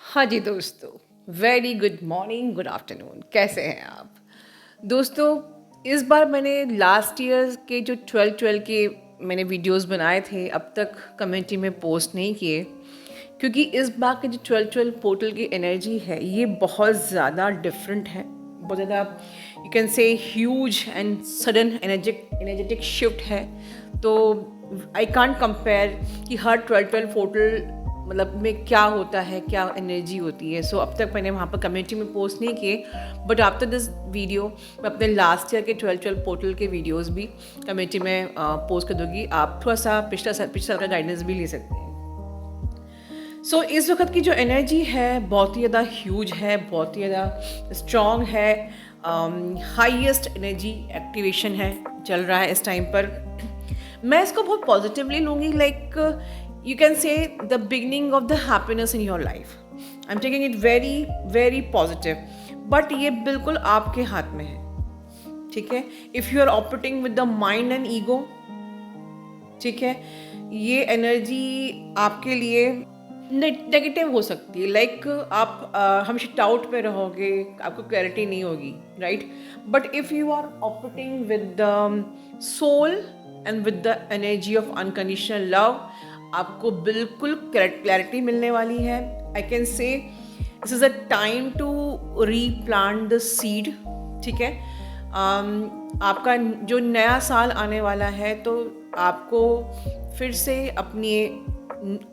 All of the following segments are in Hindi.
हाँ जी दोस्तों, very good morning, good afternoon. कैसे हैं आप दोस्तों? इस बार मैंने लास्ट ईयर के जो 12-12 के मैंने वीडियोस बनाए थे, अब तक कम्युनिटी में पोस्ट नहीं किए, क्योंकि इस बार के जो 12-12 पोर्टल की एनर्जी है ये बहुत ज़्यादा डिफरेंट है। बहुत ज़्यादा you can say huge and sudden energetic shift है। तो आई कांट कंपेयर कि हर 12-12 पोर्टल मतलब में क्या होता है, क्या एनर्जी होती है। सो अब तक मैंने वहाँ पर कम्युनिटी में पोस्ट नहीं किए, बट आफ्टर दिस वीडियो मैं अपने लास्ट ईयर के 12-12 पोर्टल के वीडियोस भी कम्युनिटी में पोस्ट कर दूँगी। आप थोड़ा सा पिछले साल का गाइडेंस भी ले सकते हैं। सो इस वक्त की जो एनर्जी है बहुत ही ज़्यादा ह्यूज है, बहुत ही ज़्यादा स्ट्रॉन्ग है। हाईएस्ट एनर्जी एक्टिवेशन है, चल रहा है इस टाइम पर। मैं इसको बहुत पॉजिटिवली लूँगी, like you can say the beginning of the happiness in your life. I'm taking it very very positive, but ये बिल्कुल आपके हाथ में है, ठीक है? If you are operating with the mind and ego, ठीक है, ये एनर्जी आपके लिए नेगेटिव हो सकती है। लाइक आप हमेशा डाउट पे रहोगे, आपको क्लैरिटी नहीं होगी, right? But if you are operating with the soul and with the energy of unconditional love, आपको बिल्कुल क्लैरिटी मिलने वाली है। I can say this is a time to replant the seed, ठीक है? आपका जो नया साल आने वाला है, तो आपको फिर से अपनी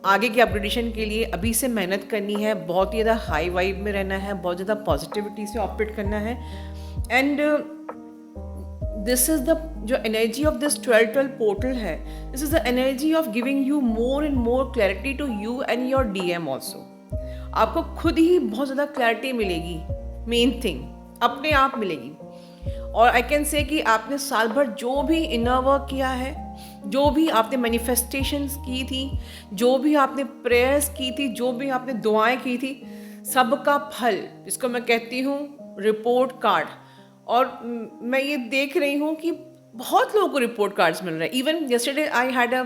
आगे की अपग्रेडेशन के लिए अभी से मेहनत करनी है। बहुत ही ज़्यादा हाई वाइब में रहना है, बहुत ज़्यादा पॉजिटिविटी से ऑपरेट करना है। एंड दिस इज़ द जो एनर्जी ऑफ दिस 12-12 पोर्टल है, this is the energy of giving you more and more clarity to you and your DM also. आपको खुद ही बहुत ज़्यादा क्लैरिटी मिलेगी, मेन थिंग अपने आप मिलेगी। और आई कैन से कि आपने साल भर जो भी इनर वर्क किया है, जो भी आपने मैनिफेस्टेशंस की थी, जो भी आपने प्रेयर्स की थी, जो भी आपने दुआएं की थी, सबका फल, जिसको मैं कहती हूँ रिपोर्ट कार्ड। और मैं ये देख रही हूँ कि बहुत लोगों को रिपोर्ट कार्ड्स मिल रहे हैं। Even yesterday I had a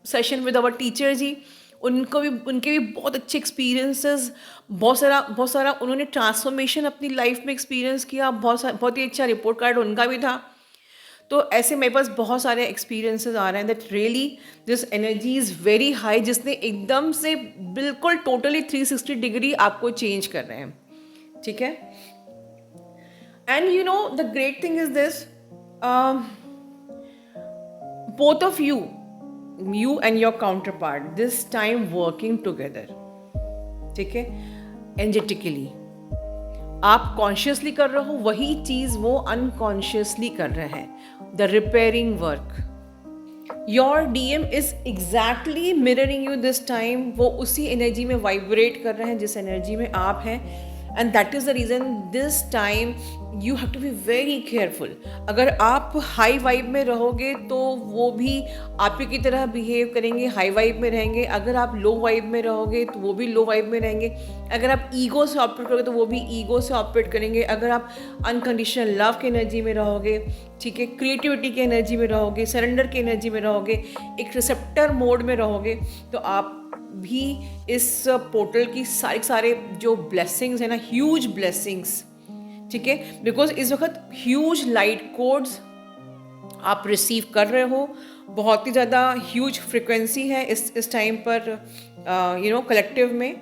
session with our teacher ji, उनके भी बहुत अच्छे एक्सपीरियंसेस, बहुत सारा उन्होंने ट्रांसफॉर्मेशन अपनी लाइफ में एक्सपीरियंस किया। बहुत ही अच्छा रिपोर्ट कार्ड उनका भी था। तो ऐसे मेरे पास बहुत सारे एक्सपीरियंसेस आ रहे हैं that really this energy is very high, जिसने एकदम से बिल्कुल टोटली 360 डिग्री आपको चेंज कर रहे हैं, ठीक है? And you know the great thing is this, both of you and your counterpart, this time working together, ठीक है? एनर्जेटिकली आप कॉन्शियसली कर रहे हो वही चीज़ वो अनकॉन्शियसली कर रहे हैं। The repairing work, your DM is exactly mirroring you this time. वो उसी एनर्जी में वाइब्रेट कर रहे हैं जिस एनर्जी में आप हैं। And that is the reason this time you have to be very careful. अगर आप हाई वाइब में रहोगे तो वो भी आप ही की तरह बिहेव करेंगे, हाई वाइब में रहेंगे। अगर आप लो वाइब में रहोगे तो वो भी लो वाइब में रहेंगे। अगर आप ईगो से ऑपरेट करोगे तो वो भी ईगो से ऑपरेट करेंगे। अगर आप अनकंडीशनल लव की एनर्जी में रहोगे, ठीक है, क्रिएटिविटी की एनर्जी में रहोगे, सरेंडर की एनर्जी में रहोगे, एक रिसेप्टर मोड में रहोगे, तो आप भी इस पोर्टल की सारे जो ब्लेसिंग्स है ना, ह्यूज ब्लेसिंग्स, ठीक है? बिकॉज इस वक्त ह्यूज लाइट कोड्स आप रिसीव कर रहे हो। बहुत ही ज़्यादा ह्यूज फ्रिक्वेंसी है इस टाइम पर कलेक्टिव में।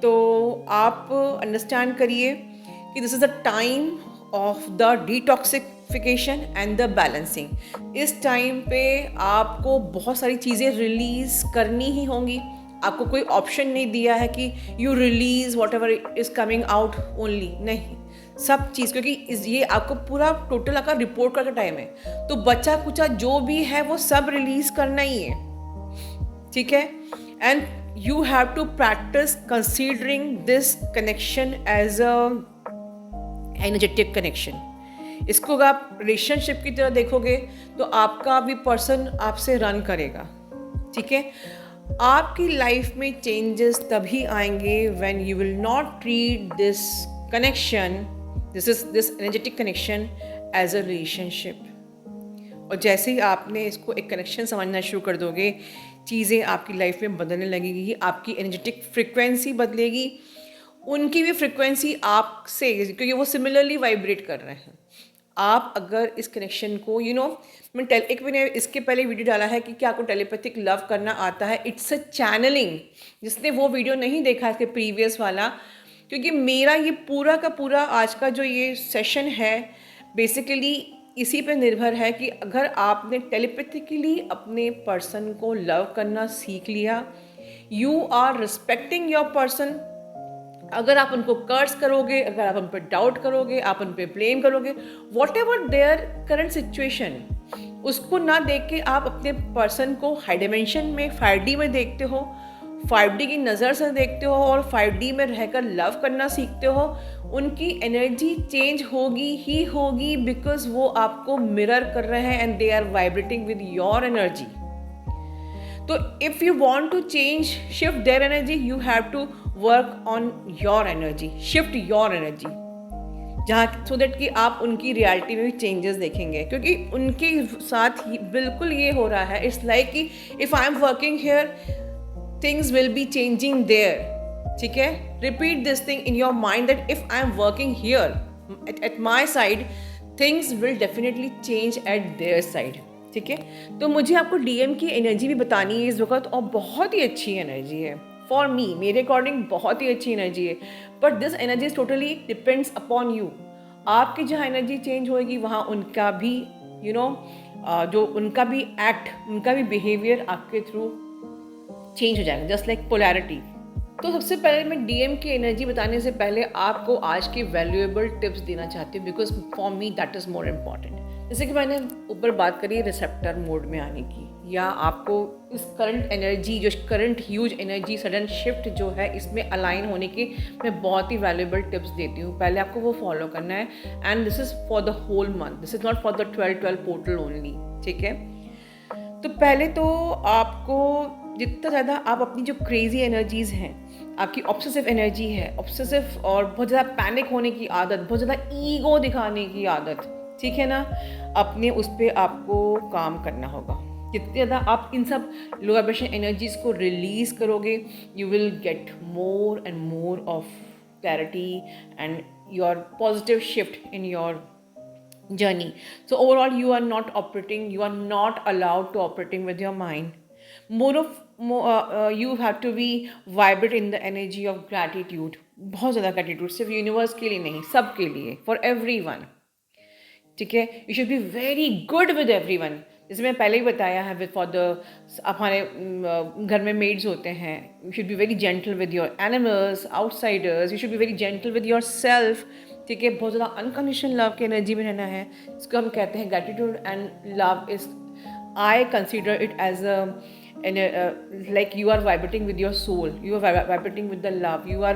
तो आप अंडरस्टैंड करिए कि this is the time of the detoxification and the balancing. इस टाइम पे आपको बहुत सारी चीज़ें रिलीज़ करनी ही होंगी। आपको कोई ऑप्शन नहीं दिया है कि you release what ever is coming out only, नहीं, सब चीज़, क्योंकि ये आपको पूरा टोटल आपका रिपोर्ट का टाइम है। तो बचा कुचा जो भी है वो सब रिलीज करना ही है, ठीक है? And you have to practice considering this connection as a energetic connection. इसको अगर आप रिलेशनशिप की तरह देखोगे तो आपका भी पर्सन आपसे रन करेगा, ठीक है? आपकी लाइफ में चेंजेस तभी आएंगे when you will not treat this connection, this energetic connection as a relationship. और जैसे ही आपने इसको एक कनेक्शन समझना शुरू कर दोगे, चीज़ें आपकी लाइफ में बदलने लगेगी, आपकी एनर्जेटिक फ्रिक्वेंसी बदलेगी उनकी भी फ्रिक्वेंसी आपसे, क्योंकि वो सिमिलरली वाइब्रेट कर रहे हैं। आप अगर इस कनेक्शन को मैंने इसके पहले वीडियो डाला है कि क्या आपको टेलीपैथिक लव करना आता है। It's a channelling. जिसने वो वीडियो नहीं देखा इसके प्रीवियस वाला, क्योंकि मेरा ये पूरा का पूरा आज का जो ये सेशन है बेसिकली इसी पे निर्भर है कि अगर आपने टेलीपैथिकली अपने पर्सन को लव करना सीख लिया, you are respecting your person. अगर आप उनको कर्स करोगे, अगर आप उन पर डाउट करोगे, आप उन पर ब्लेम करोगे, what ever their current situation, उसको ना देख के आप अपने पर्सन को हाई डायमेंशन में 5D में देखते हो, 5D की नज़र से देखते हो और 5D में रहकर लव करना सीखते हो, उनकी एनर्जी चेंज होगी ही होगी, बिकॉज वो आपको मिरर कर रहे हैं and they are vibrating with your energy. तो if you want to change, shift their energy, you have to work on your energy, shift your energy, जहाँ सो दैट कि आप उनकी रियलिटी में भी चेंजेस देखेंगे। क्योंकि उनके साथ ही बिल्कुल ये हो रहा है। इट्स लाइक कि if I am working here, things will be changing their. ठीक है, repeat this thing in your mind that if I am working here at my side, things will definitely change at their side. ठीक है, तो मुझे आपको डीएम की एनर्जी भी बतानी है इस वक्त, और बहुत ही अच्छी एनर्जी है फॉर मी, मेरे अकॉर्डिंग बहुत ही अच्छी एनर्जी है। But this energy is totally depends upon you. आपकी जहाँ एनर्जी चेंज होएगी वहाँ उनका भी जो उनका भी एक्ट, उनका भी बिहेवियर आपके थ्रू चेंज हो जाएगा, जस्ट लाइक पोलैरिटी। तो सबसे पहले मैं डीएम की एनर्जी बताने से पहले आपको आज की वैल्यूएबल टिप्स देना चाहती हूँ, because for me that is more important. जैसे कि मैंने ऊपर बात करी रिसेप्टर मोड में आने की, या आपको इस करंट एनर्जी, जो current huge energy sudden shift जो है, इसमें अलाइन होने की मैं बहुत ही वैल्यूएबल टिप्स देती हूँ। पहले आपको वो फॉलो करना है, and this is for the whole month, this is not for the 12-12 portal only. ठीक है, तो पहले तो आपको जितना ज़्यादा आप अपनी जो क्रेजी एनर्जीज़ हैं, आपकी ऑब्सेसिव एनर्जी है, ऑब्सेसिव और बहुत ज़्यादा पैनिक होने की आदत, बहुत ज़्यादा ईगो दिखाने की आदत, ठीक है ना, अपने उस पर आपको काम करना होगा। जितनी ज़्यादा आप इन सब लो वाइब्रेशन एनर्जीज़ को रिलीज़ करोगे, you will get more and more of clarity and your positive shift in your journey. So overall, you are not allowed to operating with your mind. You have to be vibrate in the energy of gratitude. बहुत ज़्यादा gratitude, सिर्फ यूनिवर्स के लिए नहीं, सब के लिए, for everyone. ठीक है, you should be very good with everyone. जैसे मैं पहले ही बताया है, फॉर द हमारे घर में मेड्स होते हैं, you should be very gentle with your animals, outsiders, you should be very gentle with your self. ठीक है, बहुत ज़्यादा अनकंडीशनल लव की एनर्जी में रहना है, इसको हम कहते हैं gratitude and love is, I consider it as like you are vibrating with your soul, you are vibrating with the love, you are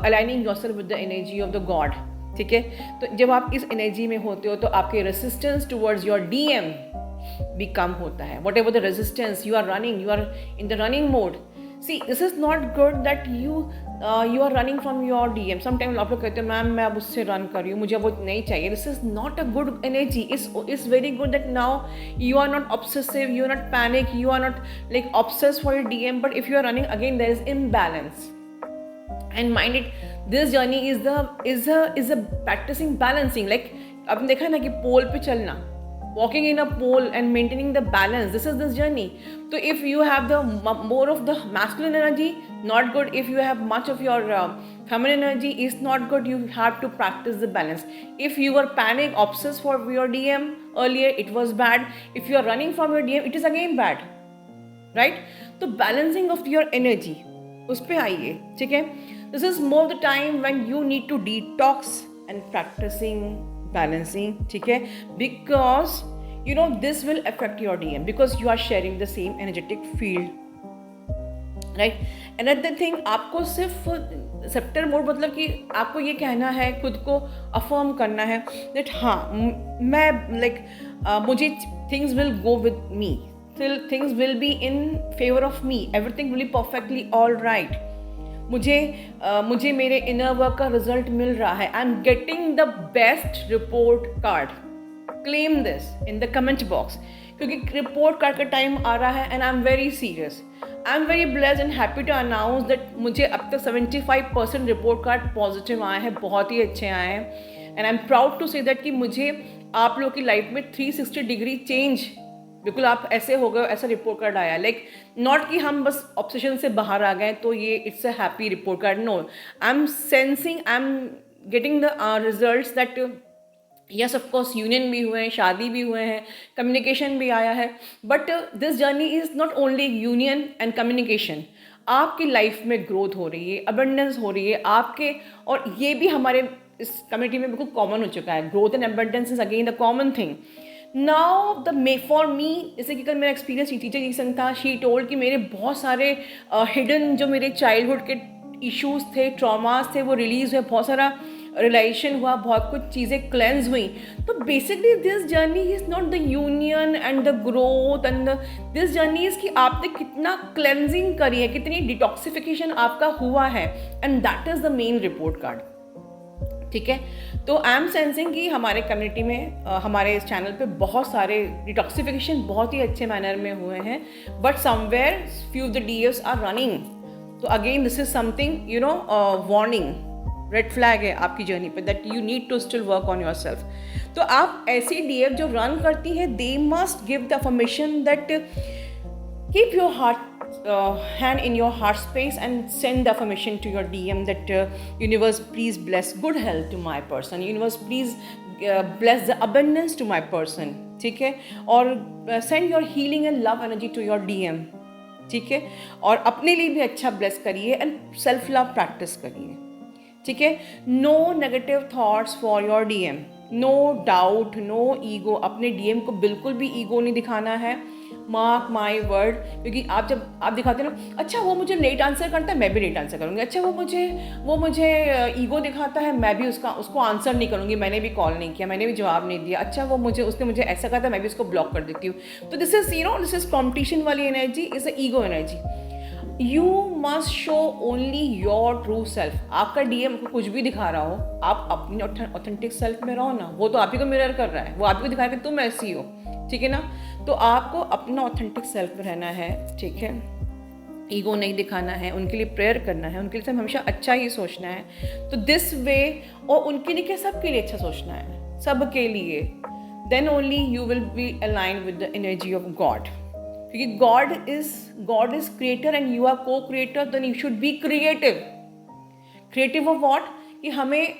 aligning yourself with the energy of the God. ठीक है, तो जब आप इस एनर्जी में होते हो तो आपके रेसिस्टेंस टुवर्ड्स योर डीएम भी कम होता है. Whatever the resistance you are running, you are in the running mode. See, this is not good that you are running from your DM. Sometimes आप लोग कहते हैं मैम मैं अब उससे रन कर रही हूँ, मुझे वो नहीं चाहिए. This is not a good energy. It's very good that now you are not obsessive, you are not panic, you are not like obsessed for your DM. But if you are running again, there is imbalance. And mind it, this journey is a practicing balancing. Like आपने देखा ना कि पोल पे चलना, walking in a pole and maintaining the balance. This is this journey. So if you have the more of the masculine energy, not good. If you have much of your feminine energy, is not good. You have to practice the balance. If you were panic, obsessed for your DM earlier, it was bad. If you are running from your DM, it is again bad, right? So balancing of your energy, उस पे आइए, ठीक है? This is more the time when you need to detox and practicing balancing, ठीक है? Because you know this will affect your DM because you are sharing the same energetic field, right? Another thing, आपको सिर्फ सेप्टर मोड मतलब कि आपको ये कहना है, खुद को अफर्म करना है that हाँ मैं like मुझे things will go with me, till things will be in favor of me, everything will be perfectly all right. मुझे मेरे इनर वर्क का रिजल्ट मिल रहा है. I am getting the best report card. Claim this in the comment box क्योंकि रिपोर्ट कार्ड का टाइम आ रहा है and I am very serious. I am very blessed and happy to announce that मुझे अब तक 75% रिपोर्ट कार्ड पॉजिटिव आए हैं, बहुत ही अच्छे आए हैं. And I am proud to say that कि मुझे आप लोगों की लाइफ में 360 डिग्री चेंज, बिल्कुल आप ऐसे हो गए, ऐसा रिपोर्ट कार्ड आया. लाइक नॉट कि हम बस ऑब्सेशन से बाहर आ गए तो ये it's a happy report card. No, I am sensing, I am getting the results that yes of course union भी हुए हैं, शादी भी हुए हैं, कम्युनिकेशन भी आया है. But this journey is not only union and communication. आपकी लाइफ में ग्रोथ हो रही है, अबंडेंस हो रही है आपके, और ये भी हमारे इस कम्युनिटी में बिल्कुल कॉमन हो चुका है. Growth and abundance is again the common thing. Now for me, जैसे कि कल मेरा एक्सपीरियंस टीचर जी संग था, शी टोल्ड कि मेरे बहुत सारे हिडन जो मेरे चाइल्डहुड के इश्यूज थे, ट्रॉमास थे, वो रिलीज़ हुए, बहुत सारा रियलाइजेशन हुआ, बहुत कुछ चीज़ें क्लेंस हुई. तो basically this journey is not the union and the growth and this journey is कि आपने कितना क्लेंजिंग करी है, कितनी डिटॉक्सिफिकेशन आपका हुआ है, and that is the main report card. ठीक है, तो आई एम सेंसिंग कि हमारे कम्युनिटी में हमारे इस चैनल पे बहुत सारे डिटॉक्सिफिकेशन बहुत ही अच्छे मैनर में हुए हैं. But somewhere few of the DFs are running. तो again this is something you know warning, red flag है आपकी जर्नी पे, that you need to still work on yourself. तो आप ऐसी डीएफ जो रन करती है, they must give the affirmation that keep your heart hand in your heart space and send the affirmation to your DM that universe please bless good health to my person, universe please bless the abundance to my person. ठीक है, और send your healing and love energy to your DM. ठीक है, और अपने लिए भी अच्छा ब्लेस करिए एंड सेल्फ लव प्रैक्टिस करिए. ठीक है, no negative thoughts for your DM, no doubt, no ego. अपने DM को बिल्कुल भी ईगो नहीं दिखाना है. मार्क माई वर्ड, क्योंकि आप जब आप दिखाते हैं ना, अच्छा वो मुझे लेट आंसर करता है, मैं भी लेट आंसर करूँगी. अच्छा वो मुझे ईगो दिखाता है, मैं भी उसको आंसर नहीं करूँगी, मैंने भी कॉल नहीं किया, मैंने भी जवाब नहीं दिया. अच्छा उसने मुझे ऐसा कहा था, मैं भी उसको ब्लॉक कर देती हूँ. तो दिस इज कॉम्पिटिशन वाली energy, is a ego energy. You must show only your true self. आपका DM को कुछ भी दिखा रहा हो, आप अपनी ऑथेंटिक सेल्फ में रहो ना. वो तो आप ही को मिरर कर रहा है, वो आप ही को दिखा रहा है कि तुम ऐसी हो. ठीक है ना, तो आपको अपना ऑथेंटिक सेल्फ में रहना है. ठीक है, ईगो नहीं दिखाना है, उनके लिए प्रेयर करना है, उनके लिए हमेशा अच्छा ही सोचना है. तो दिस वे, और उनके लिए क्या, सबके लिए अच्छा सोचना है, सबके लिए. Then only you will be align with the energy of God. क्योंकि God is creator and you are co-creator. Then you should be creative of what, कि हमें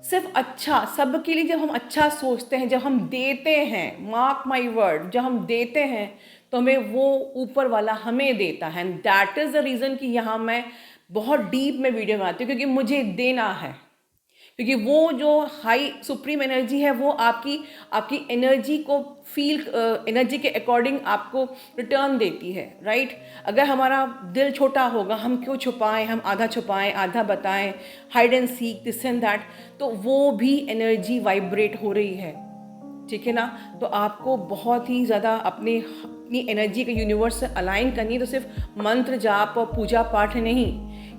सिर्फ अच्छा, सबके लिए जब हम अच्छा सोचते हैं, जब हम देते हैं, मार्क माई वर्ड, जब हम देते हैं तो हमें वो ऊपर वाला हमें देता है. And that is the reason कि यहाँ मैं बहुत डीप में वीडियो बनाती हूँ, क्योंकि मुझे देना है. क्योंकि वो जो हाई सुप्रीम एनर्जी है, वो आपकी एनर्जी को फील, एनर्जी के अकॉर्डिंग आपको रिटर्न देती है. राइट, अगर हमारा दिल छोटा होगा, हम क्यों छुपाएं, हम आधा छुपाएं, आधा बताएं, hide and seek, this and that, तो वो भी एनर्जी वाइब्रेट हो रही है. ठीक है ना, तो आपको बहुत ही ज़्यादा अपनी एनर्जी के यूनिवर्स से अलाइन करनी है. तो सिर्फ मंत्र जाप और पूजा पाठ नहीं,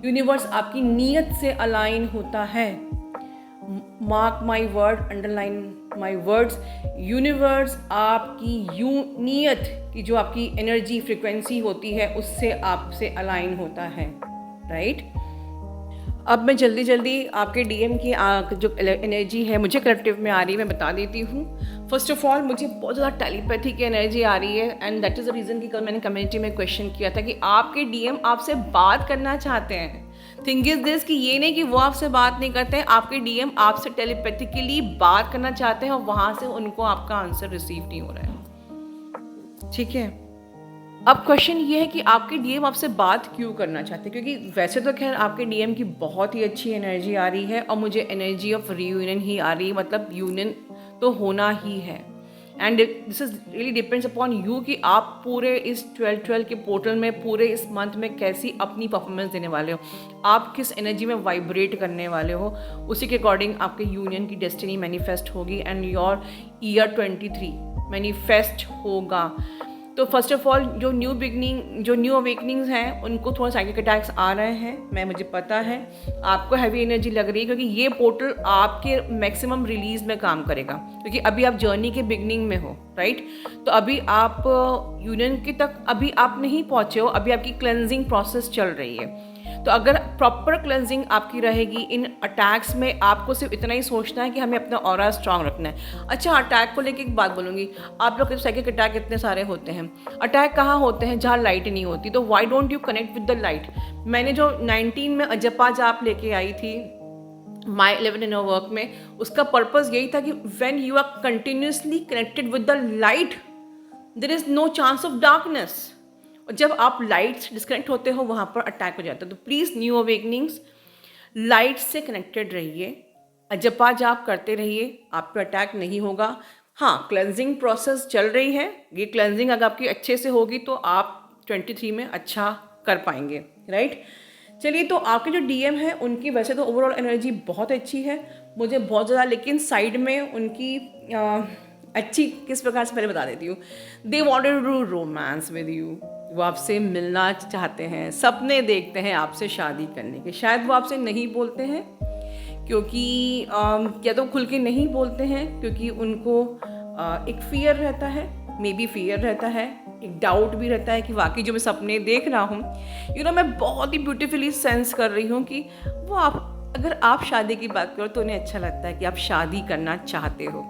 यूनिवर्स आपकी नीयत से अलाइन होता है. Mark my word, underline my words, universe आपकी नीयत की जो आपकी एनर्जी फ्रिक्वेंसी होती है, उससे आपसे अलाइन होता है. राइट, अब मैं जल्दी आपके DM की जो एनर्जी है मुझे कलेक्टिव में आ रही है, मैं बता देती हूँ. फर्स्ट ऑफ ऑल, मुझे बहुत ज़्यादा टेलीपैथी की एनर्जी आ रही है. And that is the reason कि कल मैंने कम्युनिटी में क्वेश्चन किया था कि आपके DM आपसे बात करना चाहते हैं. थिंग इज दिस कि ये नहीं कि वो आपसे बात नहीं करते हैं, आपके DM आपसे टेलीपैथिकली बात करना चाहते हैं और वहाँ से उनको आपका आंसर रिसीव नहीं हो रहा है. ठीक है, अब क्वेश्चन ये है कि आपके DM आपसे बात क्यों करना चाहते हैं. क्योंकि वैसे तो खैर आपके DM की बहुत ही अच्छी एनर्जी आ रही है और मुझे एनर्जी ऑफ रीयूनियन ही आ रही है, मतलब यूनियन तो होना ही है. And this is really depends upon you कि आप पूरे इस 12/12 के पोर्टल में, पूरे इस मंथ में कैसी अपनी परफॉर्मेंस देने वाले हो, आप किस एनर्जी में वाइब्रेट करने वाले हो, उसी के अकॉर्डिंग आपके यूनियन की डेस्टिनी मैनिफेस्ट होगी एंड योर ईयर 23 मैनिफेस्ट होगा. तो फर्स्ट ऑफ ऑल जो न्यू अवेकनिंग्स हैं उनको थोड़ा साइकिक अटैक्स आ रहे हैं, मुझे पता है। आपको हैवी एनर्जी लग रही है क्योंकि ये पोर्टल आपके मैक्सिमम रिलीज में काम करेगा, क्योंकि अभी आप जर्नी के बिगनिंग में हो, राइट। तो अभी आप यूनियन की तक अभी आप नहीं पहुँचे हो, अभी आपकी क्लेंजिंग प्रोसेस चल रही है। तो अगर प्रॉपर क्लेंजिंग आपकी रहेगी इन अटैक्स में, आपको सिर्फ इतना ही सोचना है कि हमें अपना ऑरा स्ट्रांग रखना है। अच्छा, अटैक को लेके एक बात बोलूँगी, आप लोग के साइकिक अटैक इतने सारे होते हैं, अटैक कहाँ होते हैं? जहाँ लाइट नहीं होती। तो why don't you connect with the light? मैंने जो 19 में अजपा जाप लेके आई थी माई 11 इन वर्क में, उसका पर्पज़ यही था कि when you are continuously connected with the light there is no chance of darkness. और जब आप लाइट से डिस्कनेक्ट होते हो वहाँ पर अटैक हो जाता है। तो प्लीज़ न्यू अवेकनिंग्स लाइट से कनेक्टेड रहिए, अजपा जाप करते रहिए, आप पे अटैक नहीं होगा। हाँ, क्लेंजिंग प्रोसेस चल रही है, ये क्लेंजिंग अगर आपकी अच्छे से होगी तो आप 23 में अच्छा कर पाएंगे, राइट। चलिए, तो आपके जो डीएम है उनकी वैसे तो ओवरऑल एनर्जी बहुत अच्छी है, मुझे बहुत ज़्यादा, लेकिन साइड में उनकी अच्छी किस प्रकार से पहले बता देती हूँ। They wanted to do romance with you, वो आपसे मिलना चाहते हैं, सपने देखते हैं आपसे शादी करने के। शायद वो आपसे नहीं बोलते हैं क्योंकि या तो खुल के नहीं बोलते हैं क्योंकि उनको एक फियर रहता है, मे बी फियर रहता है, एक डाउट भी रहता है कि वाकई जो मैं सपने देख रहा हूँ मैं बहुत ही ब्यूटीफुली सेंस कर रही हूँ कि वो अगर आप शादी की बात करो तो उन्हें अच्छा लगता है कि आप शादी करना चाहते हो,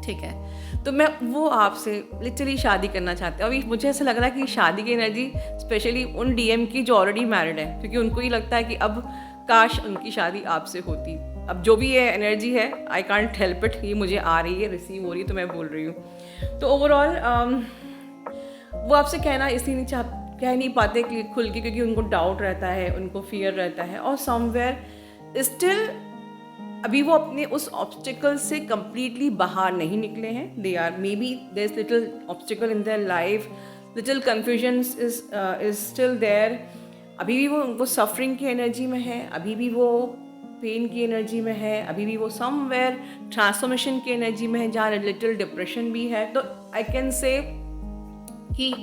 ठीक है। तो मैं वो आपसे लिटरली शादी करना चाहते हैं। अभी मुझे ऐसा लग रहा है कि शादी की एनर्जी स्पेशली उन डीएम की जो ऑलरेडी मैरिड है, क्योंकि उनको ही लगता है कि अब काश उनकी शादी आपसे होती। अब जो भी ये एनर्जी है, आई कांट हेल्प इट, ये मुझे आ रही है, रिसीव हो रही है, तो मैं बोल रही हूँ। तो ओवरऑल वो आपसे कहना इसलिए नहीं कह नहीं पाते खुल के क्योंकि उनको डाउट रहता है, उनको फियर रहता है, और समवेयर स्टिल अभी वो अपने उस ऑब्स्टिकल से कंप्लीटली बाहर नहीं निकले हैं। They are maybe there is little obstacle in their life, little confusion is still there. अभी भी वो सफरिंग की एनर्जी में है, अभी भी वो पेन की एनर्जी में है, अभी भी वो समवेयर ट्रांसफॉर्मेशन की एनर्जी में है, जहाँ लिटिल डिप्रेशन भी है। तो आई कैन से कि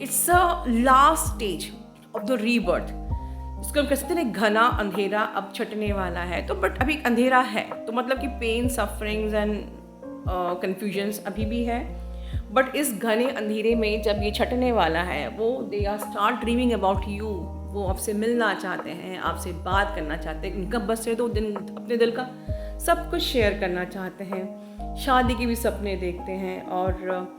it's a last stage of the rebirth. इसको हम कह सकते हैं घना अंधेरा अब छटने वाला है। तो बट अभी अंधेरा है, तो मतलब कि पेन, सफरिंग्स एंड कन्फ्यूजन्स अभी भी है। बट इस घने अंधेरे में जब ये छटने वाला है, वो they are start dreaming about you. वो आपसे मिलना चाहते हैं, आपसे बात करना चाहते हैं, उनका बस है तो दिन अपने दिल का सब कुछ शेयर करना चाहते हैं, शादी के भी सपने देखते हैं। और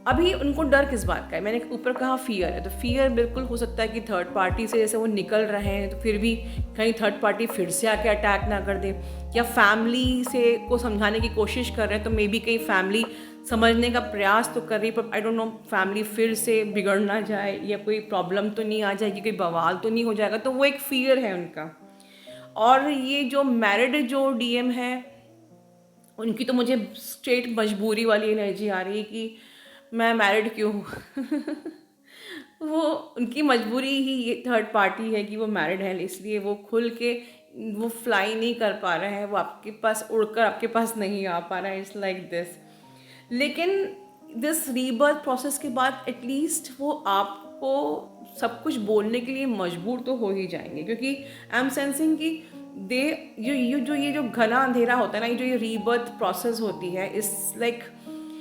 अभी उनको डर किस बात का है? मैंने ऊपर कहा फियर है, तो फियर बिल्कुल हो सकता है कि थर्ड पार्टी से जैसे वो निकल रहे हैं तो फिर भी कहीं थर्ड पार्टी फिर से आके अटैक ना कर दे, या फैमिली से को समझाने की कोशिश कर रहे हैं तो मे बी कहीं फैमिली समझने का प्रयास तो कर रही, पर आई डोंट नो फैमिली फिर से बिगड़ ना जाए या कोई प्रॉब्लम तो नहीं आ जाएगी, कोई बवाल तो नहीं हो जाएगा। तो वो एक फियर है उनका। और ये जो मैरिड जो डीएम है उनकी तो मुझे स्ट्रेट मजबूरी वाली एनर्जी आ रही है कि मैं मैरिड क्यों हूँ वो उनकी मजबूरी ही ये थर्ड पार्टी है कि वो मैरिड है, इसलिए वो खुल के वो फ्लाई नहीं कर पा रहे हैं, वो आपके पास उड़कर आपके पास नहीं आ पा रहा है। It's like this. लेकिन दिस रीबर्थ प्रोसेस के बाद एटलीस्ट वो आपको सब कुछ बोलने के लिए मजबूर तो हो ही जाएंगे, क्योंकि आई एम सेंसिंग कि ये जो घना अंधेरा होता है ना, ये जो ये रीबर्थ प्रोसेस होती है, इस लाइक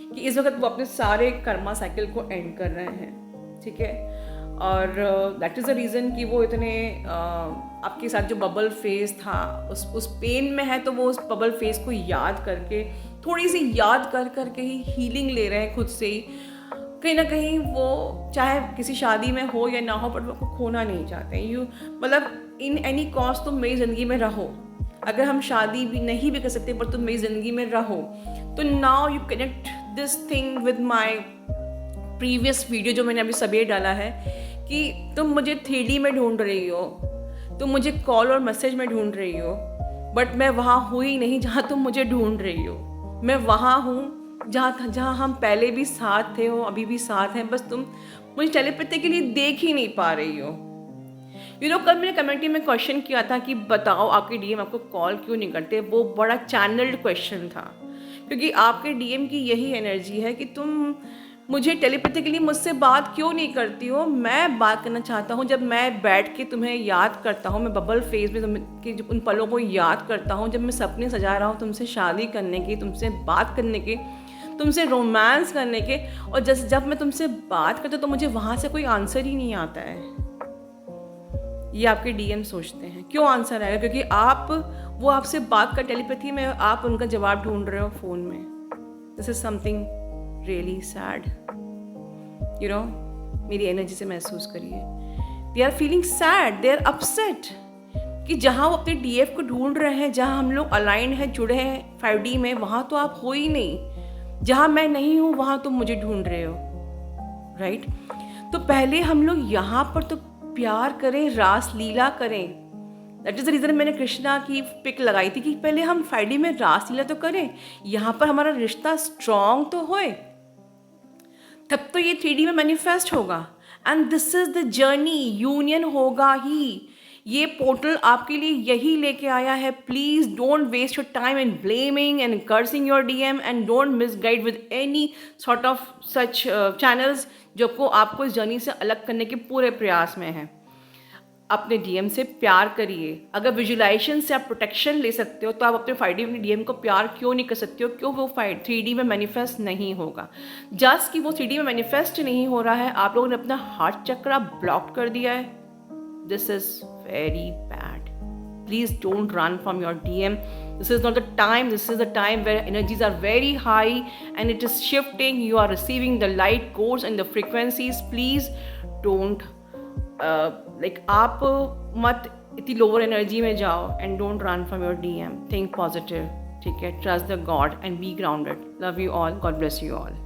कि इस वक्त वो अपने सारे कर्मा साइकिल को एंड कर रहे हैं, ठीक है। और दैट इज़ द रीज़न कि वो इतने आपके साथ जो बबल फेस था उस पेन में है, तो वो उस बबल फेस को याद करके थोड़ी सी याद कर करके ही हीलिंग ले रहे हैं खुद से ही। कहीं ना कहीं वो चाहे किसी शादी में हो या ना हो, पर वो आपको खोना नहीं चाहते। यू मतलब इन एनी कॉस्ट तुम मेरी ज़िंदगी में रहो, अगर हम शादी भी नहीं भी कर सकते पर तुम मेरी ज़िंदगी में रहो। तो now you connect this thing with my previous video जो मैंने अभी सवेरे डाला है कि तुम मुझे 3D में ढूंढ रही हो, तुम मुझे कॉल और मैसेज में ढूंढ रही हो, बट मैं वहाँ हूँ ही नहीं जहाँ तुम मुझे ढूंढ रही हो। मैं वहाँ हूँ जहाँ हम पहले भी साथ थे, हो अभी भी साथ हैं, बस तुम मुझे टेलीपैथी के लिए देख ही नहीं पा रही हो। कल मैंने कमेंटी में क्वेश्चन किया था कि बताओ आपके डीएम आपको कॉल क्यों नहीं करते। वो बड़ा चैनल्ड क्वेश्चन था, क्योंकि आपके डीएम की यही एनर्जी है कि तुम मुझे टेलीपैथिकली मुझसे बात क्यों नहीं करती हो? मैं बात करना चाहता हूँ। जब मैं बैठ के तुम्हें याद करता हूँ, मैं बबल फेज़ में कि उन पलों को याद करता हूँ, जब मैं सपने सजा रहा हूँ तुमसे शादी करने की, तुमसे बात करने के, तुमसे रोमांस करने के, और जब मैं तुमसे बात करती हूँ तो मुझे वहाँ से कोई आंसर ही नहीं आता है। ये आपके डीएम सोचते हैं। क्यों आंसर आएगा? क्योंकि वो आपसे बात कर टेलीपैथी में, आप उनका जवाब ढूंढ रहे हो फ़ोन में। This is something really sad, you know. मेरी एनर्जी से महसूस करिए। They are feeling sad, they are upset कि जहाँ वो अपने डीएफ को ढूंढ रहे हैं, जहाँ हम लोग अलाइंड हैं, जुड़े हैं 5D में, वहाँ तो आप हो ही नहीं। जहाँ मैं नहीं हूँ वहाँ तुम मुझे ढूंढ रहे हो, राइट? तो पहले हम लोग यहाँ पर तो प्यार करें, रास लीला करें। दैट इज़ द रीज़न मैंने कृष्णा की पिक लगाई थी कि पहले हम 5D में रास लीला तो करें, यहाँ पर हमारा रिश्ता स्ट्रॉन्ग तो होए, तब तो ये 3D में मैनिफेस्ट होगा। And this is the journey, union होगा ही। ये पोर्टल आपके लिए यही लेके आया है। Please don't waste your time in blaming and cursing your DM, and don't misguide with any sort of such channels जो को आपको इस जर्नी से अलग करने के पूरे प्रयास में हैं। अपने डीएम से प्यार करिए। अगर विजुलाइजेशन से आप प्रोटेक्शन ले सकते हो तो आप अपने 5D में डीएम को प्यार क्यों नहीं कर सकते हो? क्यों वो 3D में मैनिफेस्ट नहीं होगा? जस्ट कि वो 3D में मैनिफेस्ट नहीं हो रहा है, आप लोगों ने अपना हार्ट चक्रा ब्लॉक कर दिया है। This is very bad. Please don't run from your DM. This is not the time. This is the time where energies are very high and it is shifting. You are receiving the light codes and the frequencies. Please don't आप मत इतनी लोअर एनर्जी में जाओ and don't run from your DM. Think positive. ठीक है? Trust the God and be grounded. Love you all. God bless you all.